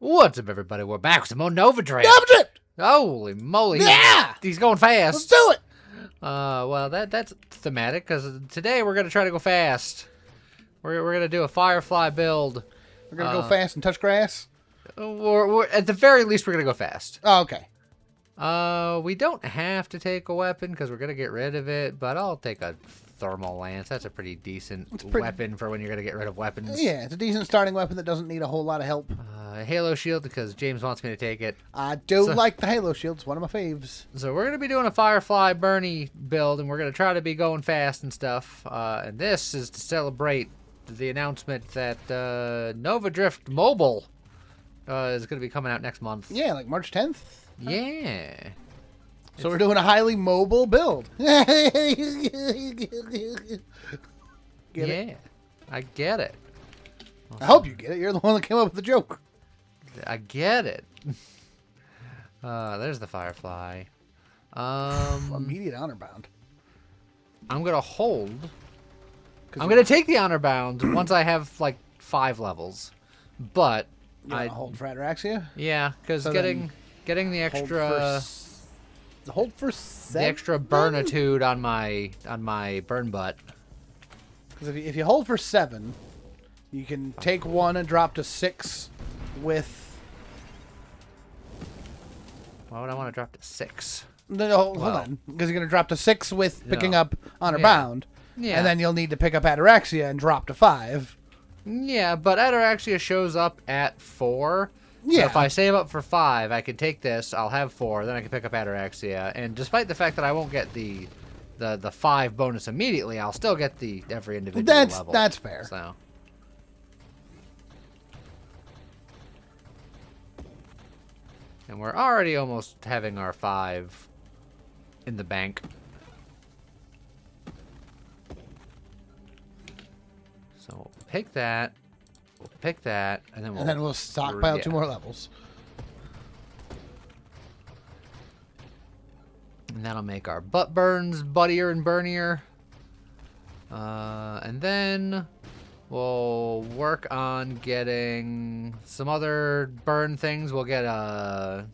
What's up, everybody? We're back with some more Nova Drift. Nova Drift! Holy moly. Yeah! He's going fast. Let's do it! Well, that's thematic, because today we're going to try to go fast. We're going to do a Firefly build. We're going to go fast and touch grass? We're, at the very least, we're going to go fast. Oh, okay. We don't have to take a weapon, because we're going to get rid of it, but I'll take a thermal lance. That's a pretty decent weapon for when you're going to get rid of weapons. Yeah, it's a decent starting weapon that doesn't need a whole lot of help. Halo shield, because James wants me to take it. I do like the Halo shield. It's one of my faves. So we're going to be doing a Firefly Bernie build, and we're going to try to be going fast and stuff. And this is to celebrate the announcement that Nova Drift Mobile is going to be coming out next month. Yeah, like March 10th? Yeah. So we're doing a highly mobile build. Get it? I get it. I hope you get it. You're the one that came up with the joke. I get it. There's the Firefly. Immediate honor bound. I'm going to hold. I'm going to take the honor bound once I have like 5 levels. But I hold for Ataraxia? Yeah, because getting the extra hold for 7? the extra burnitude on my burn butt. Because if you hold for 7, you can take 1 and drop to 6 with. Why would I want to drop to 6? No, hold on. Because you're going to drop to 6 with picking up Honor Bound. Yeah. And then you'll need to pick up Ataraxia and drop to 5. Yeah, but Ataraxia shows up at 4. Yeah. So if I save up for 5, I can take this, I'll have 4, then I can pick up Ataraxia. And despite the fact that I won't get the 5 bonus immediately, I'll still get the every individual level. That's fair. So. And we're already almost having our 5 in the bank. So we'll pick that, and then we'll stockpile 2 more levels. And that'll make our butt burns buddier and burnier. And then we'll work on getting some other burn things. We'll get a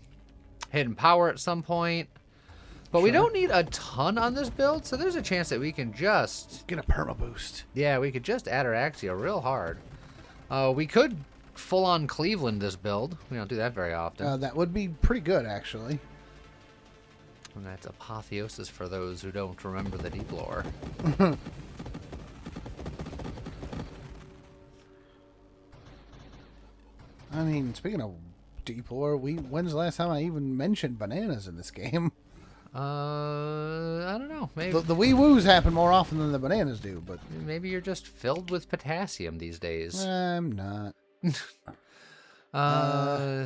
hidden power at some point. But we don't need a ton on this build, so there's a chance that we can just get a perma boost. Yeah, we could just Ataraxia real hard. We could full-on Cleveland this build. We don't do that very often. That would be pretty good, actually. And that's Apotheosis for those who don't remember the deep lore. I mean, speaking of deep lore, when's the last time I even mentioned bananas in this game? I don't know. Maybe the wee woos happen more often than the bananas do, but maybe you're just filled with potassium these days. I'm not.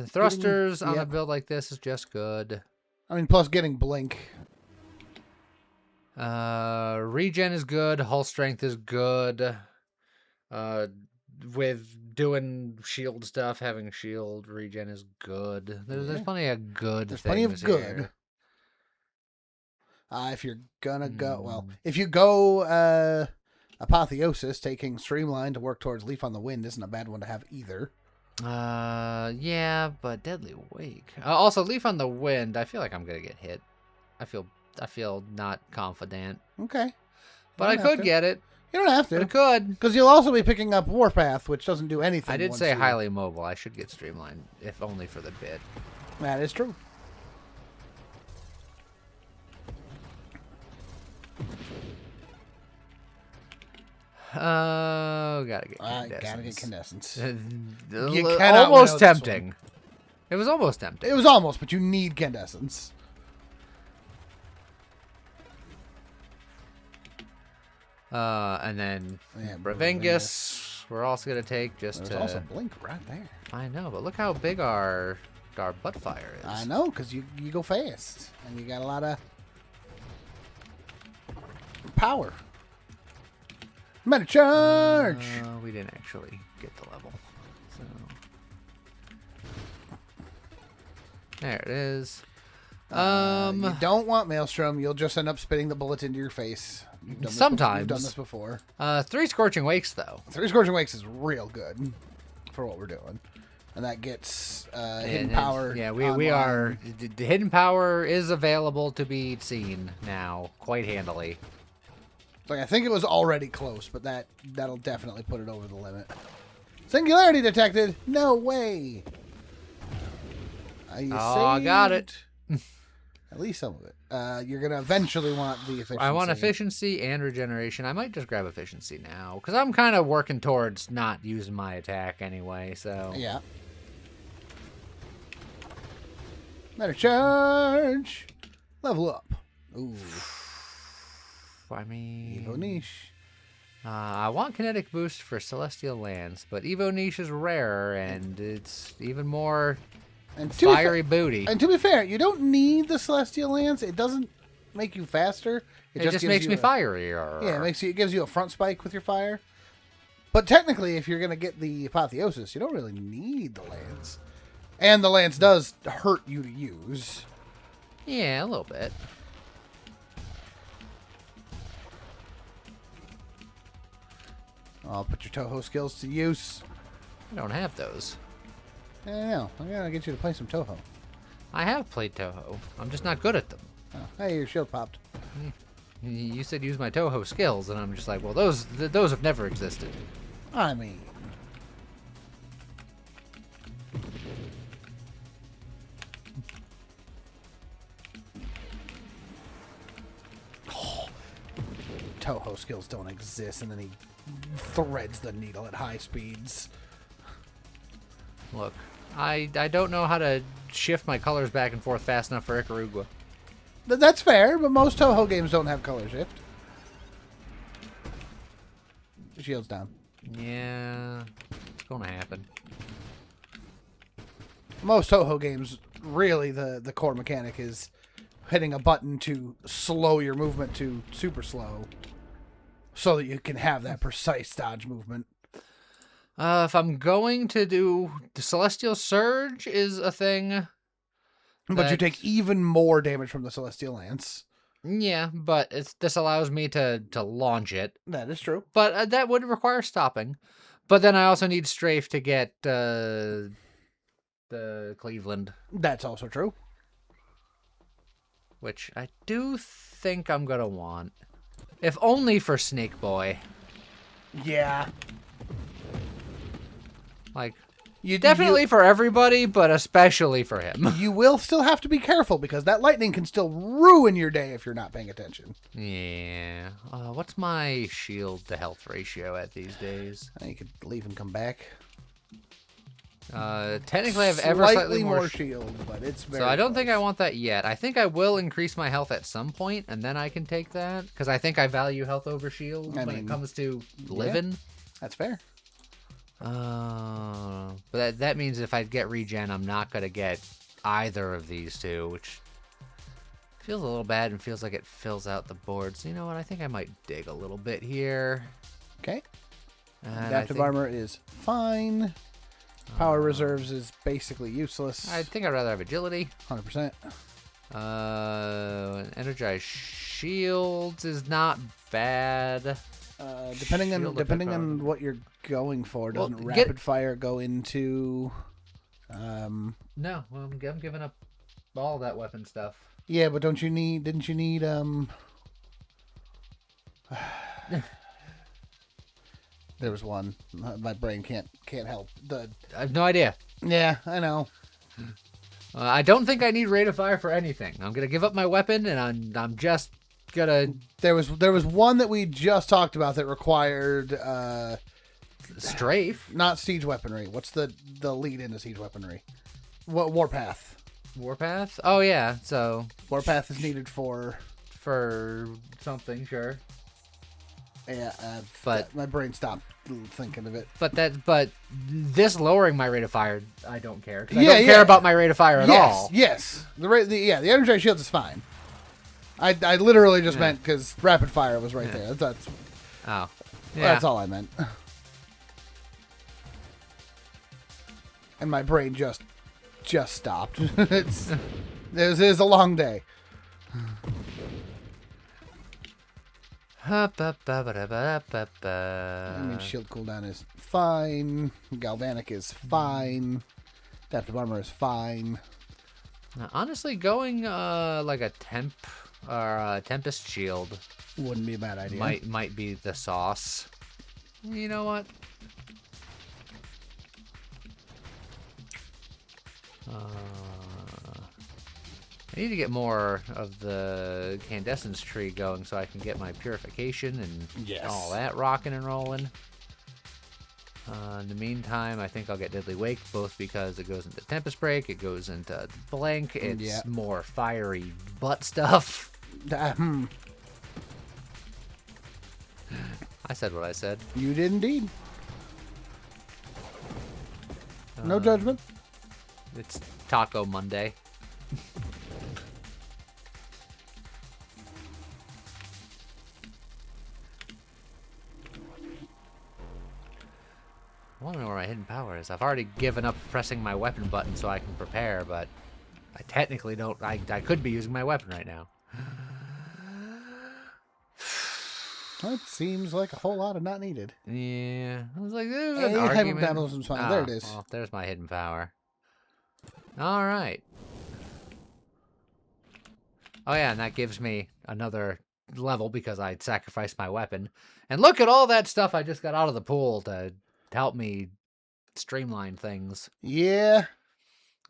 Thrusters on a build like this is just good. I mean, plus getting blink. Regen is good. Hull strength is good. With doing shield stuff, having shield regen is good. There's plenty of good. There's plenty of good. Here. If you're gonna go, if you go Apotheosis, taking Streamline to work towards Leaf on the Wind isn't a bad one to have either. Yeah, but Deadly Wake. Also, Leaf on the Wind, I feel like I'm gonna get hit. I feel not confident. Okay. But I could get it. You don't have to. But I could. Because you'll also be picking up Warpath, which doesn't do anything. I did say highly mobile. I should get Streamline, if only for the bit. That is true. Gotta get Condescence. Gotta get Condescence. You almost tempting. It was almost tempting. It was almost, but you need Condescence. And then Bravingus, we're also gonna take just There's to. also Blink right there. I know, but look how big our butt fire is. I know, because you go fast and you got a lot of power. Meta charge. We didn't actually get the level, so there it is. You don't want Maelstrom. You'll just end up spitting the bullet into your face. Sometimes. You've done this before. 3 Scorching Wakes, though. 3 Scorching Wakes is real good for what we're doing. and that gets hidden power. Yeah, we are. The hidden power is available to be seen now quite handily. Like, I think it was already close, but that'll definitely put it over the limit. Singularity detected. No way. I got it. At least some of it. You're gonna eventually want the efficiency. I want efficiency and regeneration. I might just grab efficiency now because I'm kind of working towards not using my attack anyway. So yeah. Better charge. Level up. Ooh. I mean, Evo niche. I want kinetic boost for Celestial Lance, but Evo niche is rarer and it's even more fiery booty. And to be fair, you don't need the Celestial Lance. It doesn't make you faster. It just makes me fierier. Yeah, it gives you a front spike with your fire. But technically, if you're gonna get the Apotheosis, you don't really need the Lance. And the Lance does hurt you to use. Yeah, a little bit. I'll put your Toho skills to use. I don't have those. I know. I'm gonna get you to play some Toho. I have played Toho. I'm just not good at them. Oh, hey, your shield popped. You said use my Toho skills, and I'm just like, well, those have never existed. I mean... Toho skills don't exist, and then he threads the needle at high speeds. Look, I don't know how to shift my colors back and forth fast enough for Icarugua. That's fair, but most Toho games don't have color shift. Shield's down. Yeah, it's gonna happen. Most Toho games, really, the core mechanic is hitting a button to slow your movement to super slow, so that you can have that precise dodge movement. If I'm going to do the Celestial Surge is a thing. But you take even more damage from the Celestial Lance. Yeah, but this allows me to launch it. That is true. But that would require stopping. But then I also need Strafe to get the Cleveland. That's also true. Which I do think I'm going to want. If only for Snake Boy. Yeah. Like, definitely for everybody, but especially for him. You will still have to be careful, because that lightning can still ruin your day if you're not paying attention. Yeah. What's my shield to health ratio at these days? You could leave and come back. Technically, I've ever slightly more shield, but it's very So I don't close. think I want that yet. I think I will increase my health at some point, and then I can take that, because I think I value health over shield when it comes to living. Yeah, that's fair. But that means if I get regen, I'm not going to get either of these two, which feels a little bad and feels like it fills out the board. So you know what? I think I might dig a little bit here. Okay. Adaptive armor is fine. Power reserves is basically useless. I think I'd rather have agility. 100%. Energized shields is not bad. Depending on what you're going for, doesn't rapid fire go into? No, well, I'm giving up all that weapon stuff. Yeah, but didn't you need There was one. My brain can't help. I have no idea. Yeah, I know. I don't think I need rate of fire for anything. I'm gonna give up my weapon, and I'm just gonna. There was one that we just talked about that required strafe, not siege weaponry. What's the lead into siege weaponry? What Warpath? Warpath? Oh yeah. So Warpath is needed for something, sure. Yeah, but my brain stopped thinking of it. But this lowering my rate of fire, I don't care. I don't care about my rate of fire at all. Yes, the energized shields is fine. I literally just meant because rapid fire was right there. That's that's all I meant. And my brain just stopped. This is a long day. I mean, shield cooldown is fine. Galvanic is fine. Adaptive armor is fine. Now, honestly, going like a temp or a tempest shield Wouldn't be a bad idea. might be the sauce. You know what? I need to get more of the Candescence tree going so I can get my purification and Yes. all that rocking and rolling. In the meantime, I think I'll get Deadly Wake, both because it goes into Tempest Break, it goes into Blank, it's Yeah. more fiery butt stuff. I said what I said. You did indeed. No judgment. It's Taco Monday. I want to know where my hidden power is. I've already given up pressing my weapon button so I can prepare, but I technically don't. I could be using my weapon right now. That seems like a whole lot of not needed. Yeah, I was like, there's Hey, an argument. hypermetabolism's fine. There it is. Well, there's my hidden power. All right. Oh yeah, and that gives me another level because I sacrificed my weapon. And look at all that stuff I just got out of the pool to help me streamline things. Yeah.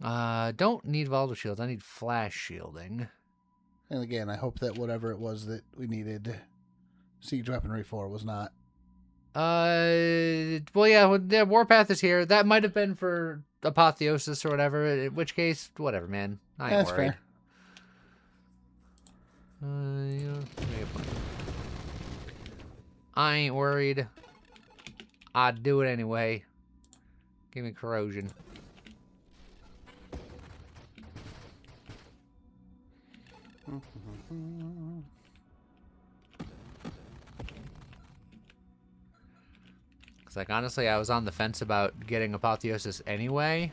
Don't need volatile shields. I need flash shielding. And again, I hope that whatever it was that we needed siege weaponry for was not. Well, yeah, Warpath is here. That might have been for Apotheosis or whatever, in which case, whatever, man. I ain't That's worried. fair. You know, make a point. I ain't worried. I'd do it anyway. Give me corrosion. Like, honestly, I was on the fence about getting Apotheosis anyway.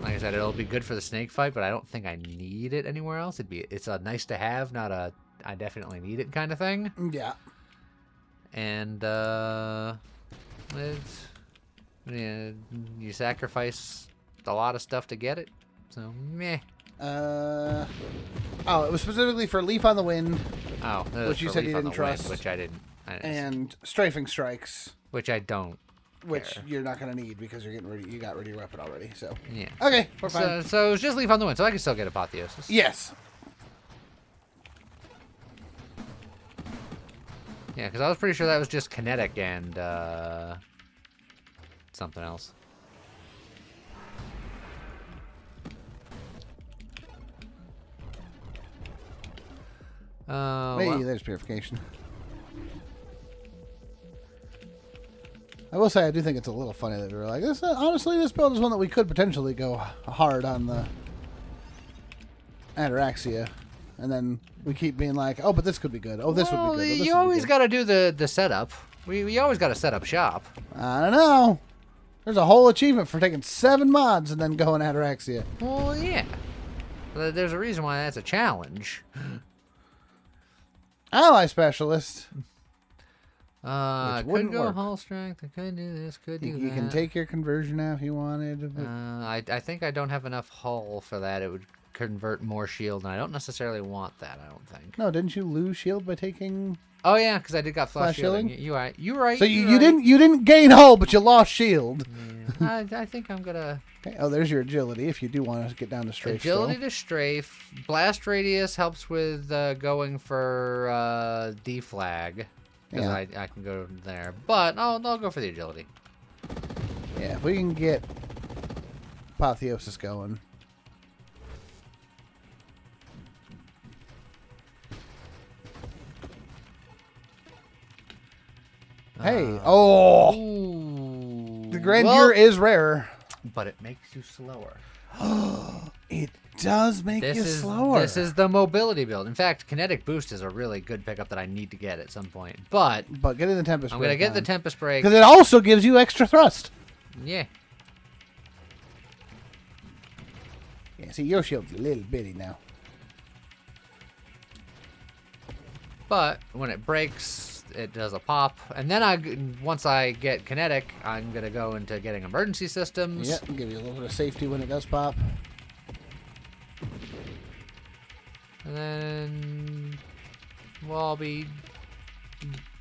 Like I said, it'll be good for the snake fight, but I don't think I need it anywhere else. It's a nice to have, not a I definitely need it kind of thing. Yeah. And it's, yeah, you sacrifice a lot of stuff to get it, so meh. Oh, it was specifically for Leaf on the Wind. Oh, Which you for said Leaf you on didn't the Wind, trust. which I didn't. And Strafing Strikes, Which I don't. which care. you're not going to need because you're getting ready. You got rid of your weapon already. So Yeah. okay, we're fine. So it's just Leaf on the Wind, so I can still get Apotheosis. Yes. Yeah, because I was pretty sure that was just kinetic and something else. Hey, Well, there's purification. I will say I do think it's a little funny that we're like this. Honestly, this build is one that we could potentially go hard on the Ataraxia, and then we keep being like, oh, but this could be good. Oh, this would be good. Oh, this would you be always good. got to do the setup. We always got to set up shop. I don't know. There's a whole achievement for taking 7 mods and then going Ataraxia. Well, yeah. There's a reason why that's a challenge. Ally specialist. Could wouldn't go work. hull strength. I could do this. Could do You that. can take your conversion now if you wanted. But I think I don't have enough hull for that. It would convert more shield, and I don't necessarily want that. I don't think. no, didn't you lose shield by taking? Oh yeah, because I did got flash Flash shielding. shielding? You right. You right. So you you didn't gain hull, but you lost shield. Yeah. I think I'm gonna Okay. Oh, there's your agility if you do want to get down to strafe. agility still. to strafe. Blast radius helps with going for deflag. Because Yeah. I can go there, but I'll go for the agility. Yeah, if we can get Apotheosis going. Hey, oh, Ooh. the Grandeur is rare. but it makes you slower. It does make This you is slower. this is the mobility build. In fact, kinetic boost is a really good pickup that I need to get at some point. But But getting the Tempest I'm gonna get the Tempest Break. because it also gives you extra thrust. Yeah. Yeah, see, your shield's a little bitty now. But when it breaks, it does a pop. And then once I get kinetic, I'm going to go into getting emergency systems. Yep, give you a little bit of safety when it does pop. And then we'll all be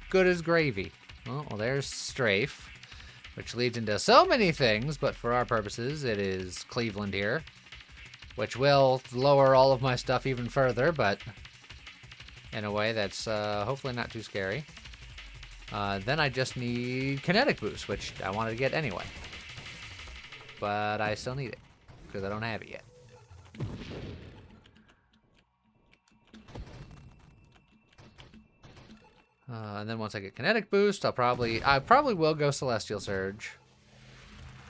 good as gravy. Well, there's strafe, which leads into so many things, but for our purposes, it is Cleveland here, which will lower all of my stuff even further, but in a way that's hopefully not too scary. Then I just need kinetic boost, which I wanted to get anyway. But I still need it, because I don't have it yet. And then once I get kinetic boost, I probably will go Celestial Surge.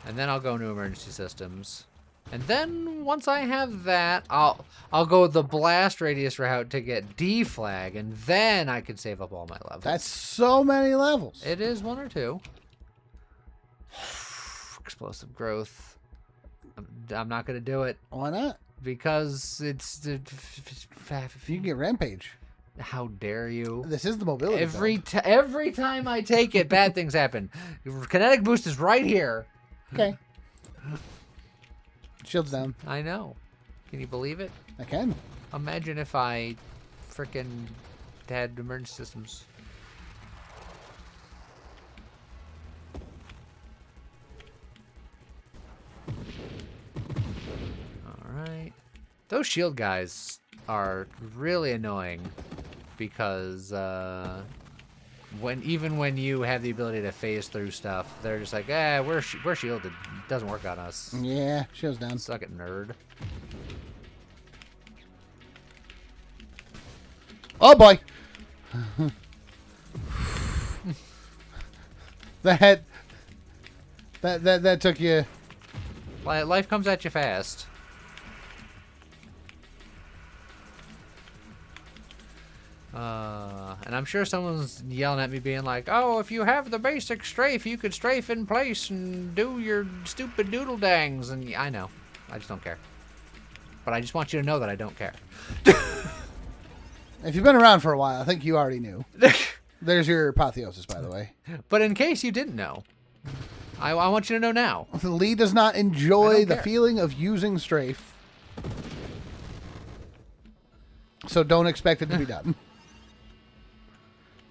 And then I'll go into emergency systems. And then once I have that, I'll go the blast radius route to get D-Flag, and then I can save up all my levels. That's so many levels. It is 1 or 2. Explosive growth. I'm not gonna do it Why not? because it's. You can get Rampage. How dare you? This is the mobility. Every time I take it, bad things happen. Kinetic boost is right here. Okay. Shields down. I know. Can you believe it? I can. Imagine if I frickin' had emergency systems. Alright. Those shield guys are really annoying because even when you have the ability to phase through stuff, they're just like, we're shielded. It doesn't work on us. Yeah, shields down. Suck it, nerd. Oh boy. that took you. Life comes at you fast. And I'm sure someone's yelling at me being like, oh, if you have the basic strafe, you could strafe in place and do your stupid doodle dangs. And yeah, I know. I just don't care. But I just want you to know that I don't care. If you've been around for a while, I think you already knew. There's your apotheosis, by the way. But in case you didn't know, I want you to know now. Lee does not enjoy the feeling of using strafe. So don't expect it to be done.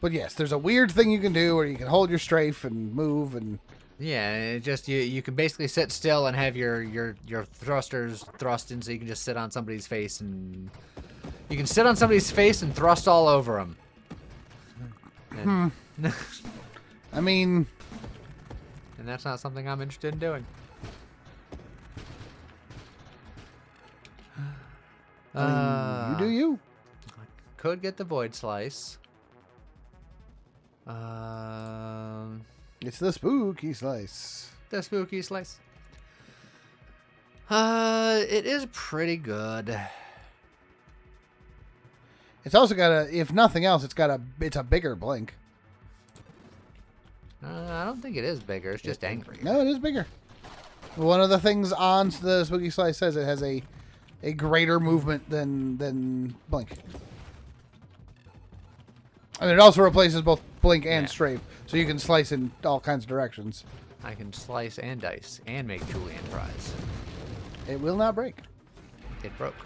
But yes, there's a weird thing you can do where you can hold your strafe and move and... Yeah, it just you can basically sit still and have your thrusters thrust in, so you can just sit on somebody's face and you can sit on somebody's face and thrust all over them. I mean, and that's not something I'm interested in doing. you do you. Could get the Void Slice. It's the spooky slice. The spooky slice. It is pretty good. It's also got a, if nothing else, it's a bigger blink. I don't think it is bigger. It's just angry. No, it is bigger. One of the things on the spooky slice says it has a greater movement than blink. And it also replaces both blink and strafe, so you can slice in all kinds of directions. I can slice and dice and make julienne fries. It will not break. It broke.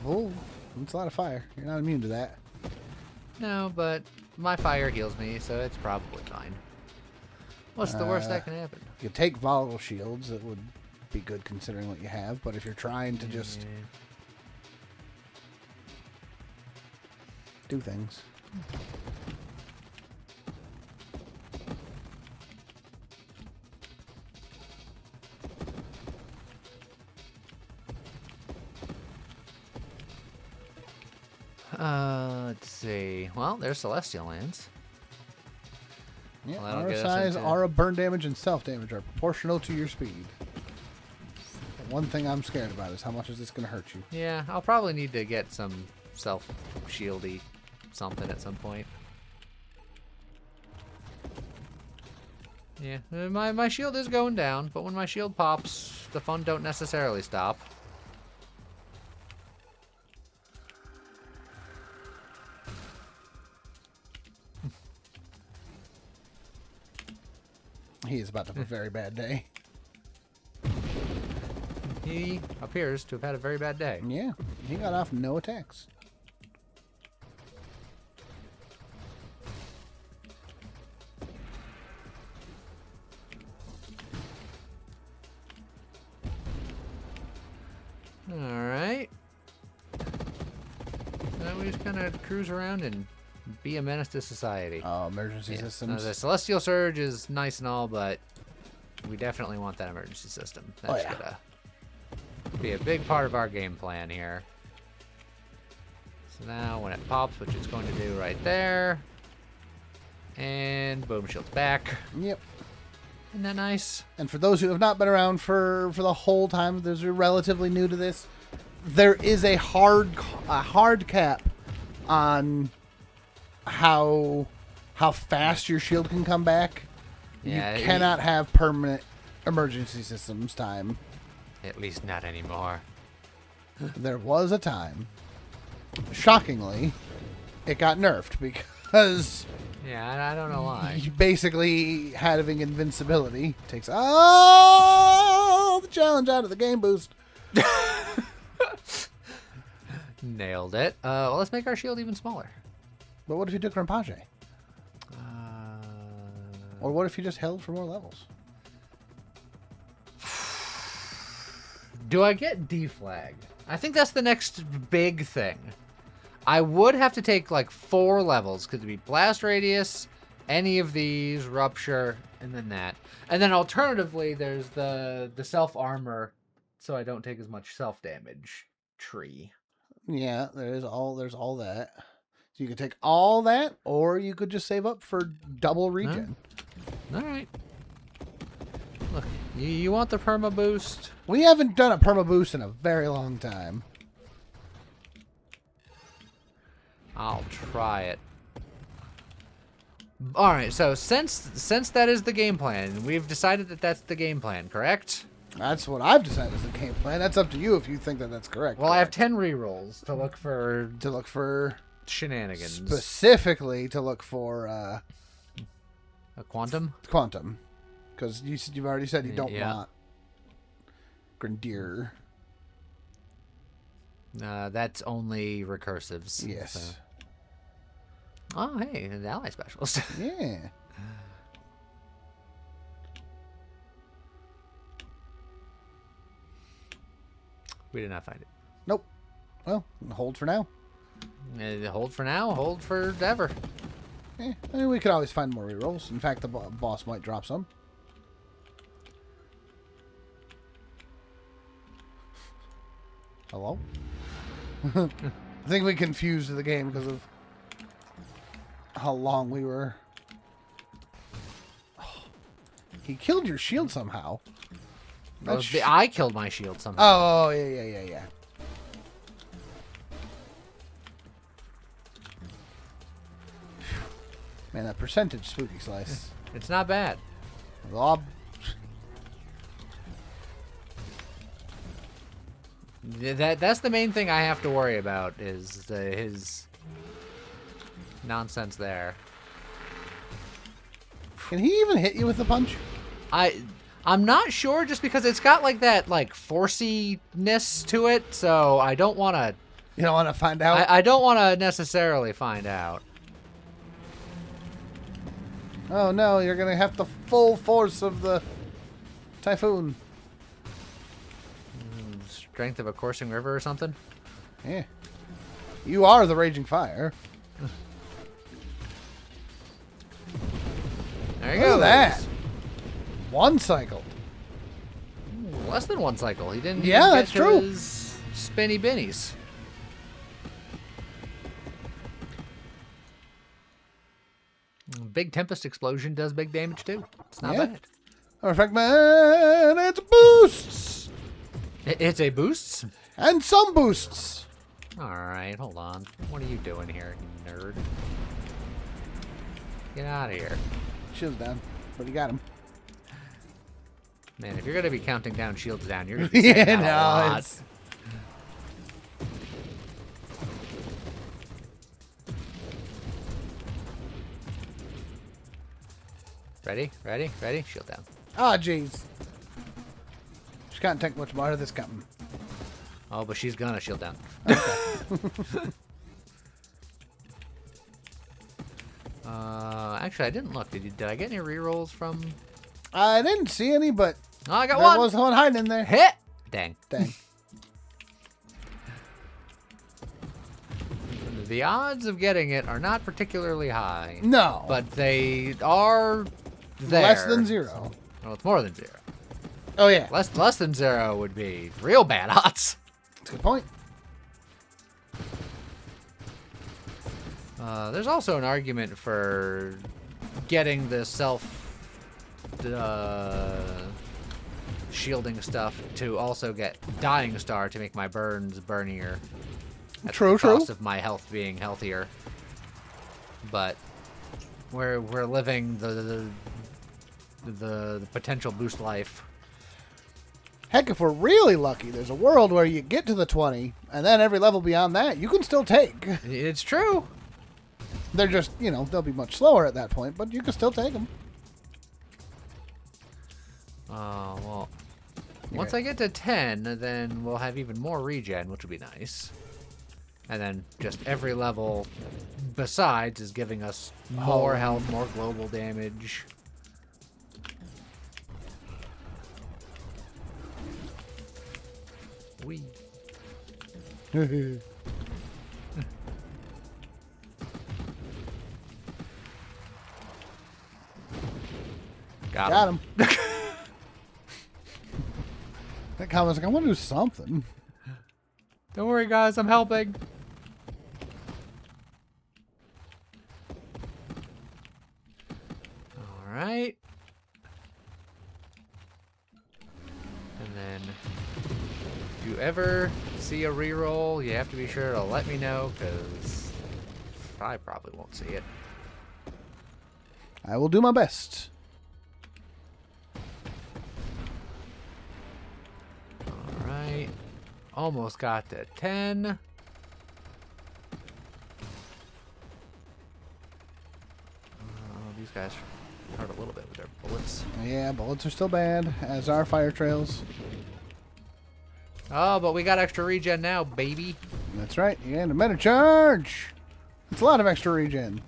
Oh, that's a lot of fire. You're not immune to that. No, but my fire heals me, so it's probably fine. What's the worst that can happen? You take volatile shields. That would be good considering what you have. But if you're trying to just do things. Let's see. Well, there's Celestial Lands. Yeah, Well, that'll aura get us size, into- aura burn damage, and self damage are proportional to your speed. The one thing I'm scared about is how much is this going to hurt you. Yeah, I'll probably need to get some self-shieldy something at some point. Yeah, my shield is going down, but when my shield pops, the fun don't necessarily stop. He is about to have a very bad day. He appears to have had a very bad day. Yeah, he got off no attacks. Alright. Now we just kind of cruise around and be a menace to society. Oh, emergency systems. The Celestial Surge is nice and all, but we definitely want that emergency system. That's gonna be a big part of our game plan here. So now when it pops, which it's going to do right there, and boom, shield's back. Yep. Isn't that nice? And for those who have not been around for the whole time, those who are relatively new to this, there is a hard cap on how fast your shield can come back. Yeah, you cannot have permanent emergency systems time. At least not anymore. There was a time, shockingly, it got nerfed because Yeah, I don't know why. you basically having invincibility takes all the challenge out of the game boost. Nailed it. Well, let's make our shield even smaller. But what if you took Rampage? Or what if you just held for more levels? Do I get deflagged? I think that's the next big thing. I would have to take like 4 levels. Could be blast radius, any of these, rupture, and then that. And then alternatively, there's the self armor, so I don't take as much self damage tree. Yeah, there's all that. So you could take all that, or you could just save up for double regen. All right. Look, you want the perma boost? We haven't done a perma boost in a very long time. I'll try it. All right. So since that is the game plan, we've decided that that's the game plan, correct? That's what I've decided is the game plan. That's up to you if you think that that's correct. Well, I have 10 rerolls to look for shenanigans. Specifically to look for A quantum? quantum. Because you've already said you don't Yeah. want Grenadier. That's only recursives. Yes. So. Oh, hey, an ally specialist. Yeah. We did not find it. Nope. Well, hold for now. Hold for now, hold for ever. I mean, we could always find more rerolls. In fact, the boss might drop some. Hello? I think we confused the game because of how long we were. He killed your shield somehow. I killed my shield somehow. Oh, yeah. Man, that percentage spooky slice. It's not bad. Rob. That's the main thing I have to worry about is his nonsense there. Can he even hit you with a punch? I'm not sure just because it's got like that forciness to it, so I don't want to. You don't want to find out? I don't want to necessarily find out. Oh no, you're going to have the full force of the typhoon. Strength of a coursing river or something? Yeah. You are the raging fire. There you Look go. at that. One cycle. Less than one cycle. He didn't Yeah, even that's get to true. his spinny binnies. Big Tempest Explosion does big damage too. It's not Yeah. bad. Perfect man, it's boosts. It's a boost? And some boosts. Alright, hold on. What are you doing here, you nerd? Get out of here. Shield's down, but you got him. Man, if you're going to be counting down shields down, you're going to be saying Yeah, that a no, lot. it's... Ready? Ready? Ready? Shield down. Ah, jeez. She can't take much more of this coming. Oh, but she's gonna shield down. Actually, I didn't look. Did I get any rerolls from? I didn't see any, but Oh, I got there one. was one hiding in there. Hit. Dang. Dang. The odds of getting it are not particularly high. No. But they are there. Less than 0. Well, it's more than 0. Oh, yeah. Less than 0 would be real bad odds. That's a good point. There's also an argument for getting the shielding stuff to also get Dying Star to make my burns burnier. At True, the cost of my health being healthier. But we're living the potential boost life. Heck, if we're really lucky, there's a world where you get to the 20, and then every level beyond that, you can still take. It's true. They're just, you know, they'll be much slower at that point, but you can still take them. Oh, well. Once I get to 10, then we'll have even more regen, which would be nice. And then just every level besides is giving us more health, more global damage. Whee. Got him. That guy was like, I want to do something. Don't worry, guys. I'm helping. All right. And then, if you ever see a reroll, you have to be sure to let me know, because I probably won't see it. I will do my best. All right. Almost got to 10. These guys hurt a little bit with their bullets. Yeah, bullets are still bad, as are fire trails. Oh, but we got extra regen now, baby. That's right. And a meta charge. It's a lot of extra regen.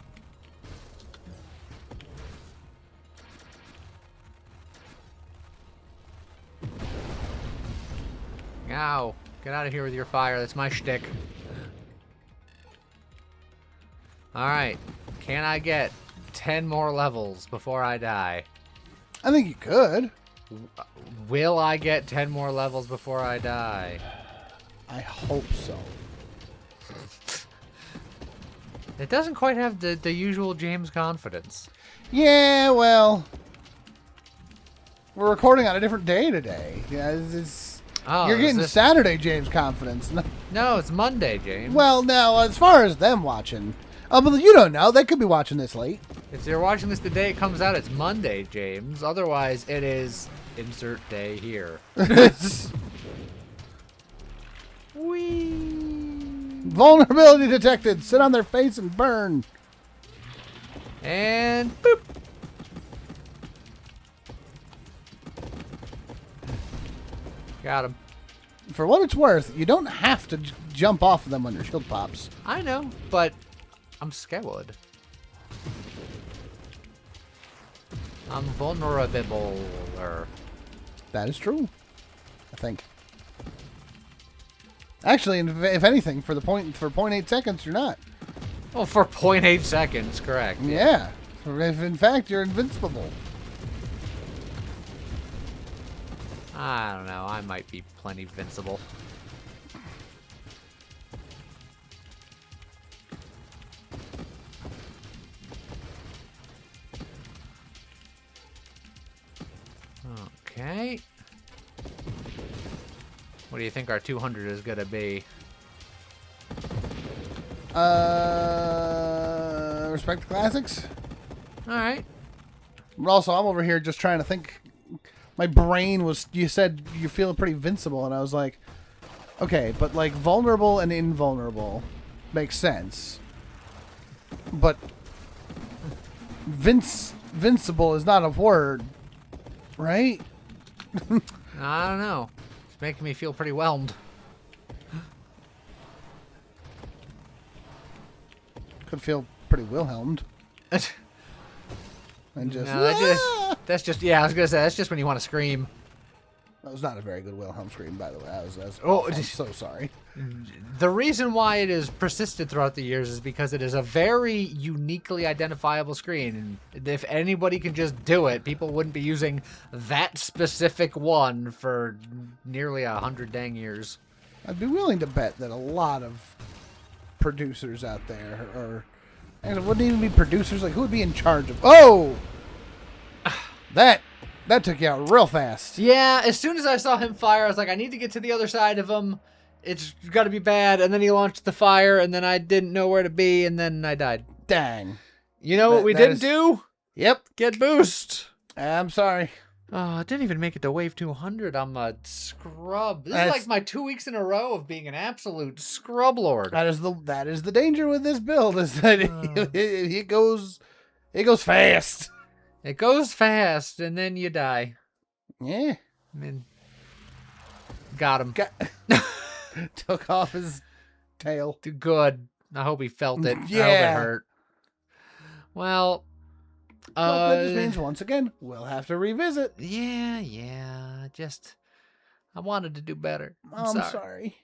Ow. Get out of here with your fire. That's my shtick. Alright. Can I get 10 more levels before I die? I think you could. Will I get 10 more levels before I die? I hope so. It doesn't quite have the usual James confidence. Yeah, well, we're recording on a different day today. Yeah, Oh, you're getting Saturday James confidence. No, it's Monday, James. Well, now, as far as them watching, but you don't know. They could be watching this late. If you're watching this the day it comes out, it's Monday, James. Otherwise, it is insert day here. Whee! Vulnerability detected. Sit on their face and burn. And boop. Got him. For what it's worth, you don't have to jump off of them when your shield pops. I know, but I'm scared. I'm vulnerable. That is true, I think. Actually, if anything, for 0.8 seconds, you're not. Well, for 0.8 seconds, correct. Yeah. If in fact you're invincible. I don't know. I might be plenty invincible. Okay. What do you think our 200 is going to be? Respect the classics. All right. But also, I'm over here just trying to think. My brain was, you said you're feeling pretty invincible, and I was like, okay, but like vulnerable and invulnerable makes sense. But invincible is not a word, right? I don't know. It's making me feel pretty whelmed. Could feel pretty Wilhelmed. And just, No, that's just, yeah, I was gonna say, that's just when you want to scream. That was not a very good Wilhelm scream, by the way. That's Oh, awful. I'm so sorry. The reason why it has persisted throughout the years is because it is a very uniquely identifiable screen. And if anybody can just do it, people wouldn't be using that specific one for nearly 100 dang years. I'd be willing to bet that a lot of producers out there, or and it wouldn't even be producers, like who would be in charge of? Oh, that took you out real fast. Yeah, as soon as I saw him fire, I was like, I need to get to the other side of him. It's got to be bad. And then he launched the fire, and then I didn't know where to be, and then I died. Dang. You know what we didn't do? Yep. Get boost. I'm sorry. Oh, I didn't even make it to wave 200. I'm a scrub. This is like my 2 weeks in a row of being an absolute scrub lord. That is the danger with this build, is that it goes fast. It goes fast, and then you die. Yeah. I mean, got him. Took off his tail. Good. I hope he felt it. Yeah. I hope it hurt. Well, that just means once again we'll have to revisit. Yeah. Just, I wanted to do better. I'm sorry.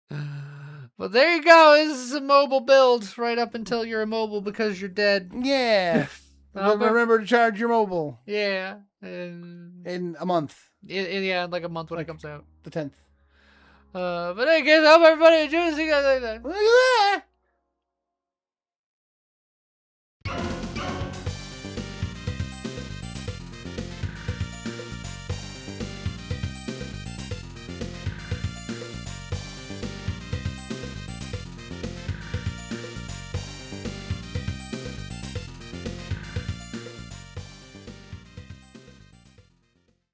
Well, there you go. This is a mobile build right up until you're immobile because you're dead. Yeah. Remember to charge your mobile. Yeah. In a month. Yeah, like a month when it comes out. The 10th. But I guess I hope everybody enjoys it. Look at that.